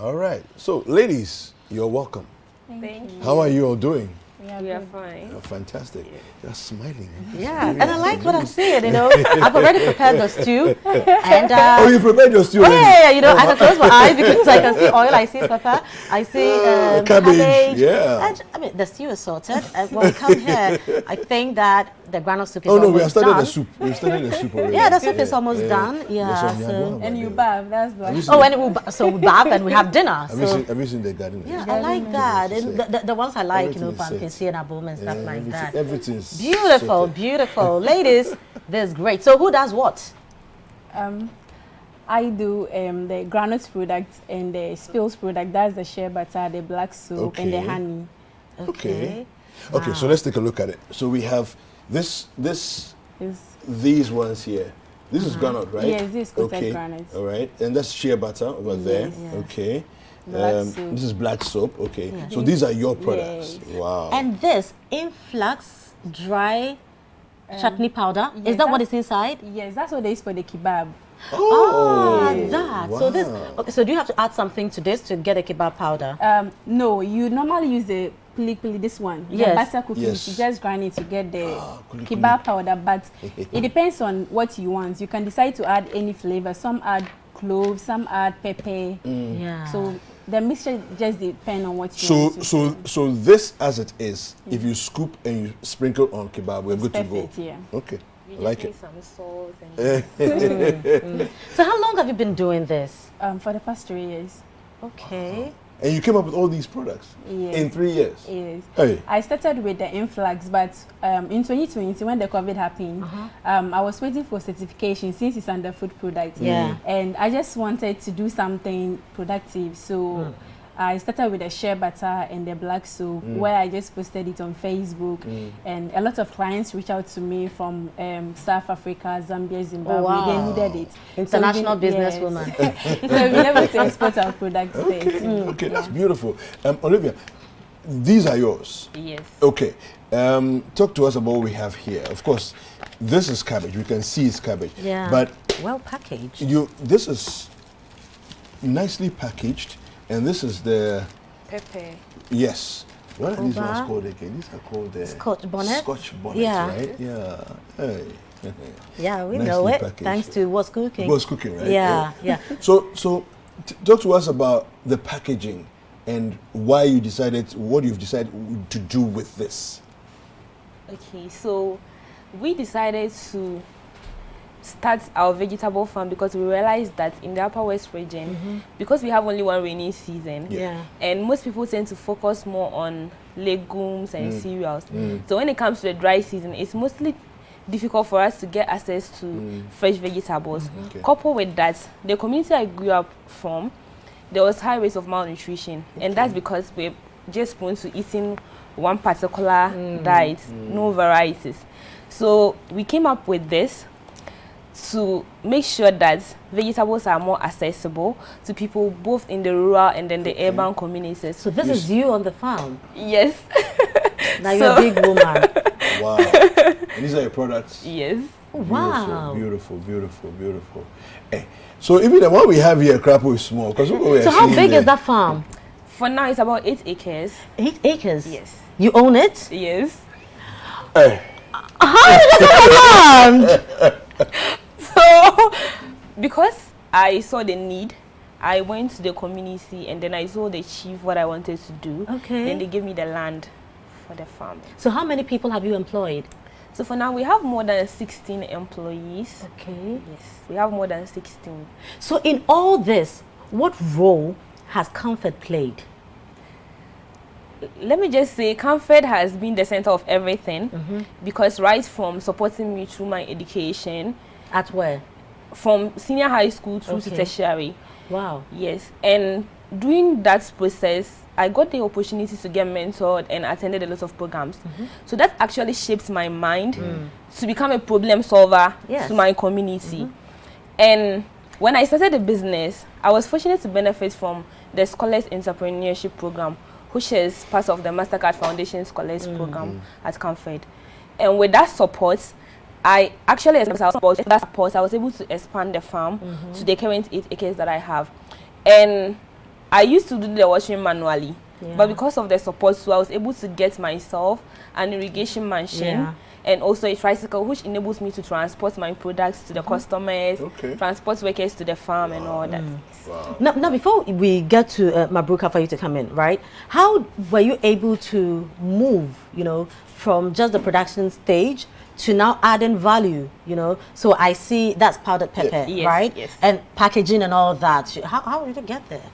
All right. So, ladies, you're welcome. Thank you. How are you all doing? We are fine. You're fantastic. You're smiling. Yeah, and I like what I'm seeing, you know. I've already prepared the stew. And, oh, you prepared your stew? Oh, yeah, you know, I can close my eyes because I can see oil, I see pepper, I see cabbage. Yeah. And, I mean, the stew is sorted. And when we come here, I think that the granite soup is almost done. Oh, no, we we have started done. the soup. We've started the soup already. Yeah, the soup is almost done. Yeah. So, and you bath, that's why. We bath and we have dinner. Have you seen the garden? Yeah, I like that. And the ones I like, you know, fancy and boom and stuff like that. Everything's beautiful, beautiful. Ladies, this is great. So who does what? I do the granules product and the spills product. That's the shea butter, the black soap, and the honey. Okay. Okay, so let's take a look at it. So we have these ones here. This is granite, right? Yes, this is coated granite. All right, and that's shea butter over there. Yes. Okay. This is black soap. Okay. Yeah. So these are your products. Yes. Wow. And this influx dry chutney powder. Yes, is that what is inside? Yes, that's what they use for the kebab. Oh, that. Wow. So this. Okay, so do you have to add something to this to get a kebab powder? No, you normally use the pili, this one. Yes. The butter cookies. Yes. You just grind it to get the kebab powder, but it depends on what you want. You can decide to add any flavor. Some add cloves, some add pepper. Yeah. So the mixture just depends on what you want. So this as it is, if you scoop and you sprinkle on kebab, we're good perfect, to go. Yeah. Okay. You like it. Some sauce and So how long have you been doing this? For the past 3 years. Okay. And you came up with all these products in 3 years? Yes. Hey. I started with the influx, but in 2020, when the COVID happened, I was waiting for certification since it's under food products. Yeah. And I just wanted to do something productive. So I started with the shea butter and the black soap, where I just posted it on Facebook. And a lot of clients reached out to me from South Africa, Zambia, Zimbabwe. Oh, wow. They needed it. International businesswoman. So we never to export our products. Okay, that's beautiful. Olivia, these are yours. Yes. Okay. Talk to us about what we have here. Of course, this is cabbage. We can see it's cabbage. Yeah. But well packaged. This is nicely packaged. And this is the pepper. Yes. What are these ones called again? These are called the Scotch bonnet. Scotch bonnet, right? Yeah. Hey. Yeah, we know it. Packaged. Thanks to What's Cooking. What's Cooking, right? Yeah, yeah. So talk to us about the packaging and why you what you've decided to do with this. Okay, so we decided to start our vegetable farm because we realized that in the Upper West region, because we have only one rainy season, and most people tend to focus more on legumes and cereals. So when it comes to the dry season, it's mostly difficult for us to get access to fresh vegetables. Coupled with that, the community I grew up from, there was high rates of malnutrition, and that's because we're just prone to eating one particular diet, no varieties. So we came up with this to make sure that vegetables are more accessible to people both in the rural and then the urban communities. So this is you on the farm? Yes. Now you're a big woman. Wow. And these are your products? Yes. Wow. Beautiful, beautiful, beautiful. Hey, so even the one we have here, Crapo, is small. So how big is that farm? For now, it's about 8 acres. 8 acres? Yes. You own it? Yes. Hey. How did you get land? So, because I saw the need, I went to the community and then I told the chief what I wanted to do. Okay. Then they gave me the land for the farm. So how many people have you employed? So for now, we have more than 16 employees. Okay. Yes, we have more than 16. So in all this, what role has Camfed played? Let me just say, Camfed has been the center of everything because right from supporting me through my education. At where? From senior high school through to tertiary. Wow. Yes, and during that process, I got the opportunity to get mentored and attended a lot of programs. So that actually shaped my mind to become a problem solver to my community. And when I started the business, I was fortunate to benefit from the Scholars Entrepreneurship Program, which is part of the MasterCard Foundation Scholars Program at Camfed. And with that support, I was able to expand the farm to the current 8 acres that I have. And I used to do the washing manually, but because of the support, so I was able to get myself an irrigation machine and also a tricycle, which enables me to transport my products to the customers, transport workers to the farm and all that. Wow. Now, before we get to Mabruka for you to come in, right? How were you able to move, you know, from just the production stage to now adding value, you know? So I see that's powdered pepper, right? Yes. And packaging and all that. How did you get there?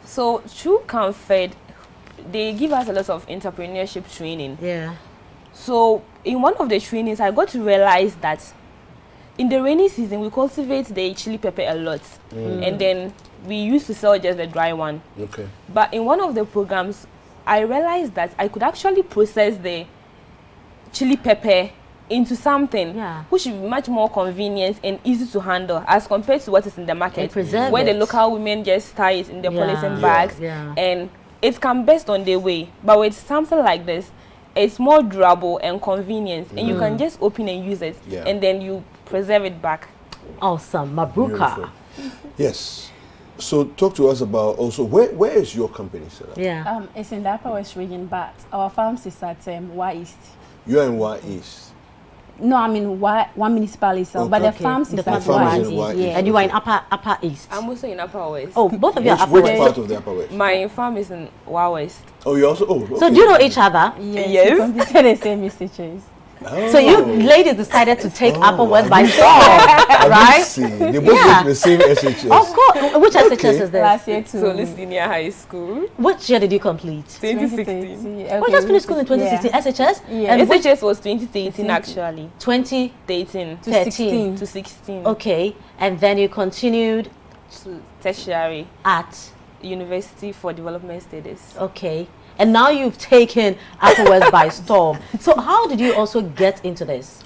So through Camfed, they give us a lot of entrepreneurship training. Yeah. So in one of the trainings, I got to realize that in the rainy season, we cultivate the chili pepper a lot. And then we used to sell just the dry one. Okay. But in one of the programs, I realized that I could actually process the chili pepper into something which is much more convenient and easy to handle as compared to what is in the market, where the local women just tie it in the polythene bags and it can best on their way. But with something like this, it's more durable and convenient, and you can just open and use it, and then you preserve it back. Awesome. Mabruka. Beautiful. Yes. So talk to us about also, where is your company set up? Yeah. It's in the Upper West region, but our farms is at Y East. You're in Y East? No, I mean one municipality, but the farms is at Y East. Yeah. And you are in Upper East. I'm also in Upper West. Oh, both of you are Upper Which West. part of the Upper West? My farm is in Y West. Oh, you also, okay. So do you know each other? Yes. We completed the same researchers. Oh. So you ladies decided to take Upper West by storm, I right? see. They both went to the same SHS. Of course. Which SHS is this? Last year too. So senior high school. Which year did you complete? 2016. Oh, just finished school in 2016. SHS? Yeah. And which SHS was 2013 actually. 2013 to 16. Okay. And then you continued To tertiary at University for Development Studies. okay. And now you've taken Upper West by storm. So how did you also get into this?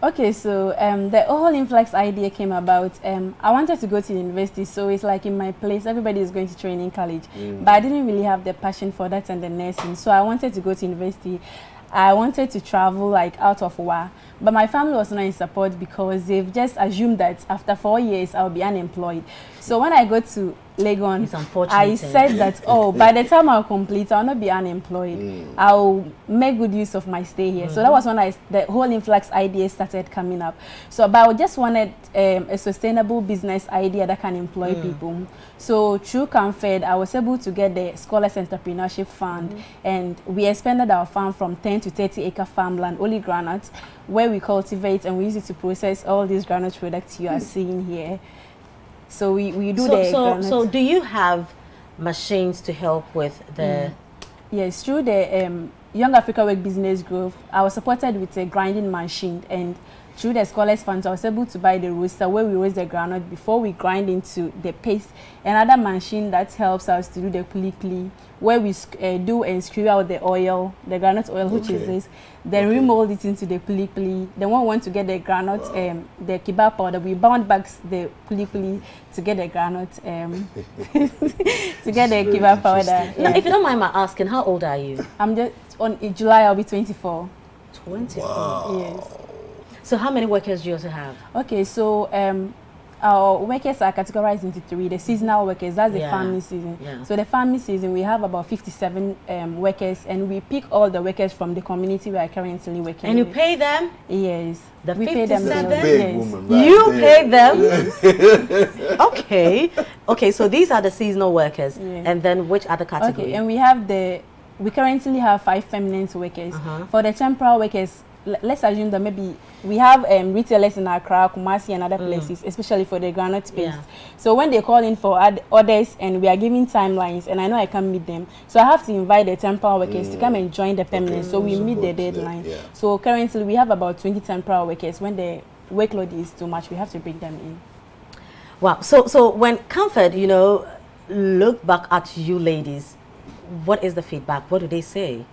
Okay, so the whole influx idea came about. I wanted to go to university, so it's like in my place, everybody is going to training college. But I didn't really have the passion for that and the nursing, so I wanted to go to university. I wanted to travel like out of Wa, but my family was not in support because they've just assumed that after 4 years I'll be unemployed. So when I go to Legon, It's unfortunate. I said that, oh, by the time I'll complete, I'll not be unemployed. I'll make good use of my stay here. So that was when the whole influx idea started coming up. So, but I just wanted a sustainable business idea that can employ people. So through Camfed, I was able to get the Scholars Entrepreneurship Fund, and we expanded our farm from 10 to 30 acre farmland, only groundnuts, where we cultivate and we use it to process all these groundnut products you are seeing here. So we do So do you have machines to help with the? Yes, through the Young Africa Work Business Growth, I was supported with a grinding machine, and through the Scholars Fund, I was able to buy the roaster where we roast the groundnut before we grind into the paste. Another machine that helps us to do the puli, where we do and screw out the oil, the groundnut oil, which is this. Then remold it into the puli. Then when we want to get the groundnut, the kebab powder, we bound back the puli to get the groundnut, to get the kebab powder. Now, if you don't mind my asking, how old are you? I'm just in July. I'll be 24. 24. Wow. Yes. So how many workers do you also have? Okay, so our workers are categorized into three. The seasonal workers, that's the farming season. Yeah. So the farming season, we have about 57 workers, and we pick all the workers from the community we are currently working And you with. pay them? Yes. The We pay them. 57? Big Yes. woman, right You there. pay them? Okay. Okay, so these are the seasonal workers. Yeah. And then which other category? Okay, and we currently have 5 permanent workers. For the temporary workers, let's assume that maybe we have retailers in Accra, Kumasi, and other places, especially for the groundnut paste. Yeah. So when they call in for orders and we are giving timelines, and I know I can't meet them, so I have to invite the temporary workers to come and join the permanent, so we meet the deadline. Yeah. So currently we have about 20 temporary workers. When the workload is too much, we have to bring them in. Wow. So when Camfed, you know, look back at you ladies, what is the feedback? What do they say?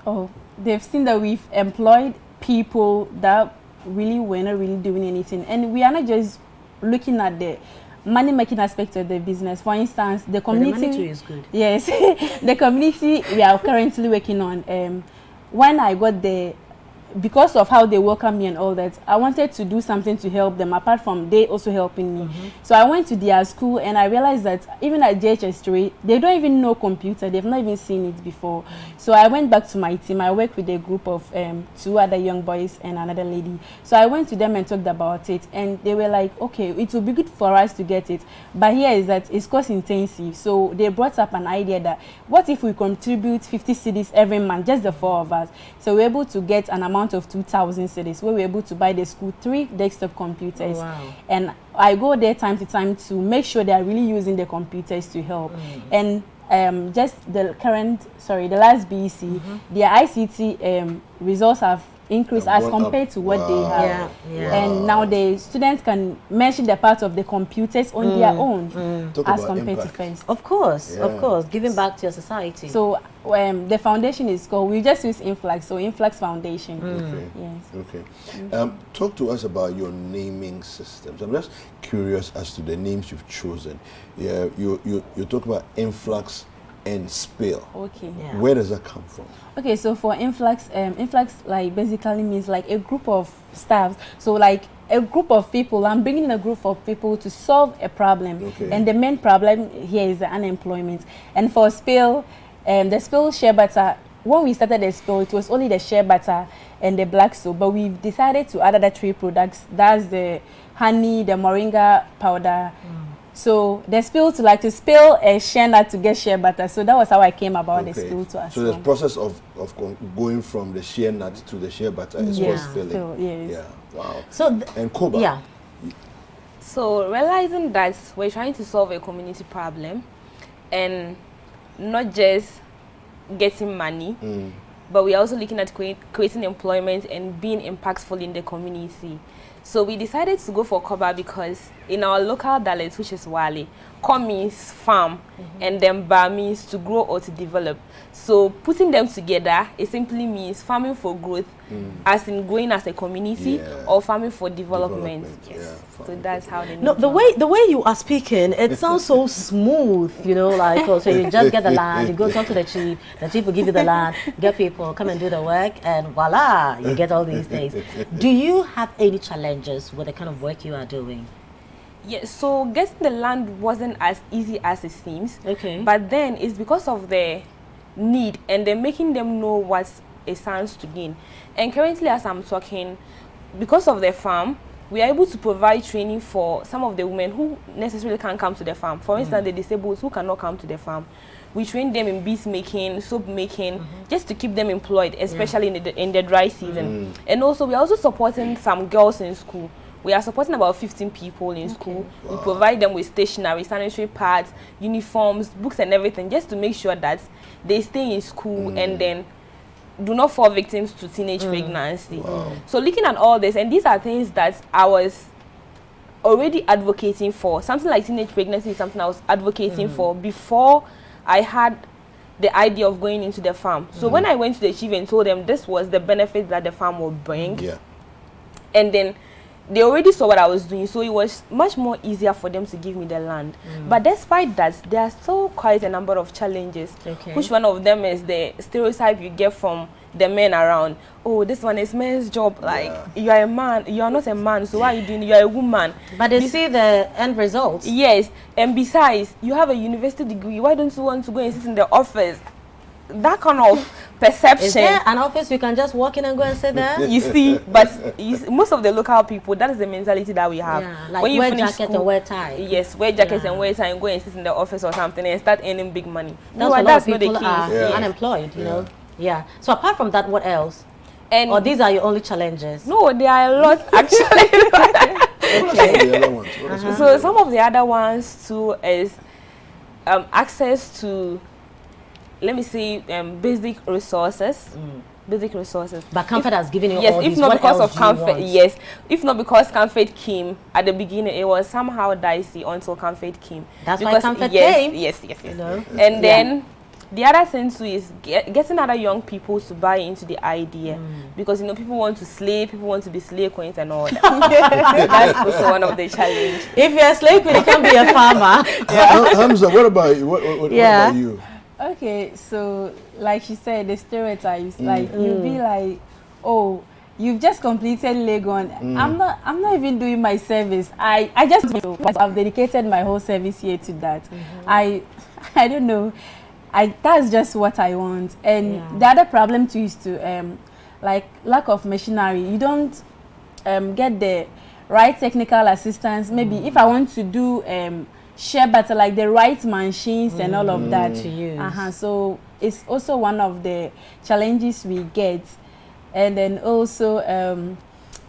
Oh, they've seen that we've employed people that really were not really doing anything, and we are not just looking at the money making aspect of the business. For instance, the community. The money too is good. Yes, the community we are currently working on. When I got the because of how they welcome me and all that, I wanted to do something to help them, apart from they also helping me. So I went to their school and I realized that even at JHS3, they don't even know computer. They've not even seen it before. So I went back to my team. I worked with a group of 2 other young boys and another lady. So I went to them and talked about it. And they were like, okay, it will be good for us to get it. But here is that it's cost intensive. So they brought up an idea that what if we contribute 50 cedis every month, just the 4 of us. So we're able to get an amount of 2,000 cedis, where we're able to buy the school 3 desktop computers. Wow. And I go there time to time to make sure they are really using the computers to help. And just the last BEC, their ICT results have increased as compared to what they have. And now the students can mention the part of the computers on their own as compared to first. Of course, giving back to your society. So the foundation is called, we just use Influx, so Influx Foundation. Talk to us about your naming systems. I'm just curious as to the names you've chosen. You talk about Influx and Spill. Okay. Where does that come from? Okay, so for Influx, Influx like basically means like a group of staffs. So like a group of people, I'm bringing a group of people to solve a problem. And the main problem here is the unemployment. And for Spill, the Spill shea butter, when we started the Spill, it was only the shea butter and the black soap, but we decided to add other 3 products. That's the honey, the moringa powder. So the Spill to spill a shea nut to get shea butter. So that was how I came about the Spill to us. So the process of going from the shea nut to the shea butter is what spilling. Yes. Wow. So and Koba. Yeah. So realizing that we're trying to solve a community problem and not just getting money, but we're also looking at creating employment and being impactful in the community. So we decided to go for Koba because in our local dialect, which is Wale, Ko means farm and then Ba means to grow or to develop. So putting them together, it simply means farming for growth, as in growing as a community, or farming for development. So that's how they the way you are speaking, it sounds so smooth, like, so you just get the land, you go talk to the chief will give you the land, get people, come and do the work, and voila, you get all these things. Do you have any challenges with the kind of work you are doing? Yes, so getting the land wasn't as easy as it seems. Okay. But then it's because of the need and then making them know what it stands to gain. And currently, as I'm talking, because of the farm, we are able to provide training for some of the women who necessarily can't come to the farm. For instance, the disabled who cannot come to the farm. We train them in beads making, soap making, just to keep them employed, especially in the dry season. And also, we are also supporting some girls in school. We are supporting about 15 people in school. We provide them with stationery, sanitary pads, uniforms, books and everything, just to make sure that they stay in school and then do not fall victims to teenage pregnancy. So looking at all this, and these are things that I was already advocating for. Something like teenage pregnancy is something I was advocating for before I had the idea of going into the farm. So when I went to the chief and told them this was the benefit that the farm would bring, and then they already saw what I was doing, so it was much more easier for them to give me the land. But despite that, there are still quite a number of challenges. Which one of them is the stereotype you get from the men around? Oh, this one is men's job. Like, you are a man, you are not a man, so why are you doing? You are a woman. But they see the end results. Yes, and besides, you have a university degree. Why don't you want to go and sit in the office? That kind of perception. Is there an office you can just walk in and go and sit there? You see, but most of the local people, that is the mentality that we have. Like when you wear finish jacket school, and wear tie. Yes, wear jackets and wear tie and go and sit in the office or something and start earning big money. That's not the case. Are unemployed, you know. So apart from that, what else? And or these are your only challenges? No, there are a lot actually. So some of the other ones too is access to, let me say, basic resources. Basic resources. But Camfed has given you all if these. not what because else of Camfed, yes. If not because Camfed came at the beginning, it was somehow dicey until Camfed came. That's why Camfed came. Yes. You know? And then the other thing too is getting other young people to buy into the idea, because people want to slay, people want to be slay queens and all that. That's also one of the challenges. If you're a slay queen, you can be a farmer. Hamza, what about you? What about you? Okay, so like she said, the stereotypes, like you'll be like, oh, you've just completed Legon. I'm not even doing my service. I just I've dedicated my whole service year to that. I don't know. That's just what I want. And the other problem too is to like lack of machinery. You don't get the right technical assistance. Maybe if I want to do share butter, like the right machines and all of that to use. So it's also one of the challenges we get. And then also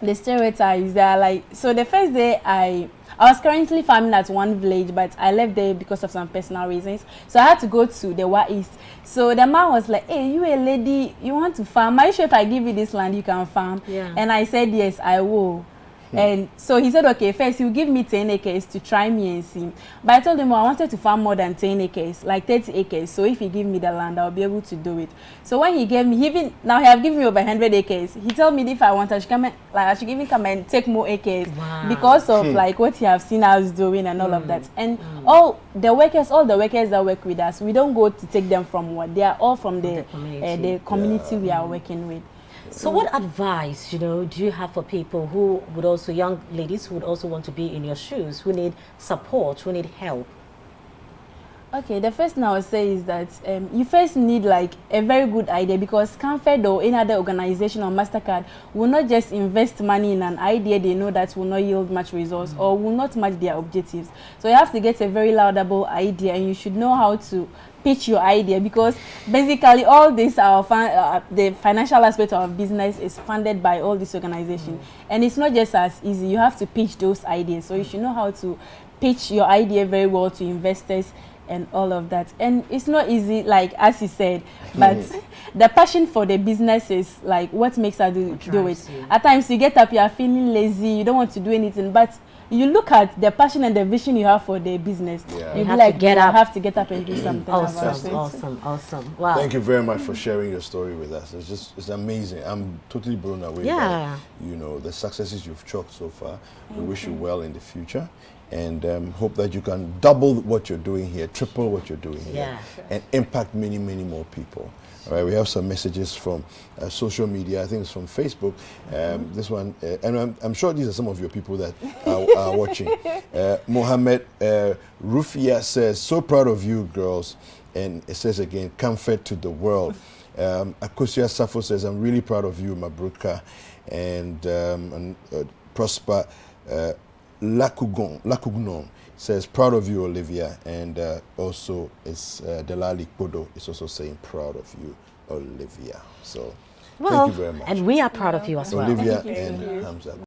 the stereotypes that are like, so the first day I was currently farming at one village, but I left there because of some personal reasons. So I had to go to the Wa East. So the man was like, hey, you a lady, you want to farm? Are you sure if I give you this land, you can farm? Yeah. And I said, yes, I will. And so he said, okay, first he'll give me 10 acres to try me and see. But I told him, well, I wanted to farm more than 10 acres, like 30 acres. So if he give me the land, I'll be able to do it. So when he gave me, now he have given me over 100 acres. He told me if I want, I should even come and take more acres. Wow. Because of like what he have seen us doing and all of that. And all the workers that work with us, we don't go to take them from what they are all from the community we are working with. So what advice, do you have for people who would also, young ladies who would also want to be in your shoes, who need support, who need help? Okay, the first thing I would say is that you first need like a very good idea, because Camfed or any other organization or MasterCard will not just invest money in an idea they know that will not yield much results or will not match their objectives. So you have to get a very laudable idea, and you should know how to pitch your idea, because basically all this the financial aspect of business is funded by all these organizations, and it's not just as easy. You have to pitch those ideas, so you should know how to pitch your idea very well to investors and all of that. And it's not easy, like as you said, but the passion for the business is like what makes us do it. At times you get up, you are feeling lazy, you don't want to do anything, but you look at the passion and the vision you have for the business. You have like, to get up. I have to get up and do something. Awesome. Wow. Thank you very much for sharing your story with us. It's amazing. I'm totally blown away by the successes you've chalked so far. We wish you well in the future, and hope that you can double what you're doing here, triple what you're doing here, and impact many more people. All right, we have some messages from social media. I think it's from Facebook. This one, and I'm sure these are some of your people that are watching. Mohammed Rufia says, so proud of you, girls. And it says again, Camfed to the world. Akosia Safo says, I'm really proud of you, Mabruka. And Prosper Lakugnon says, proud of you, Olivia. And also it's Delali Kodo is also saying, proud of you, Olivia. So thank you very much. And we are proud of you as well. Olivia and Hamza.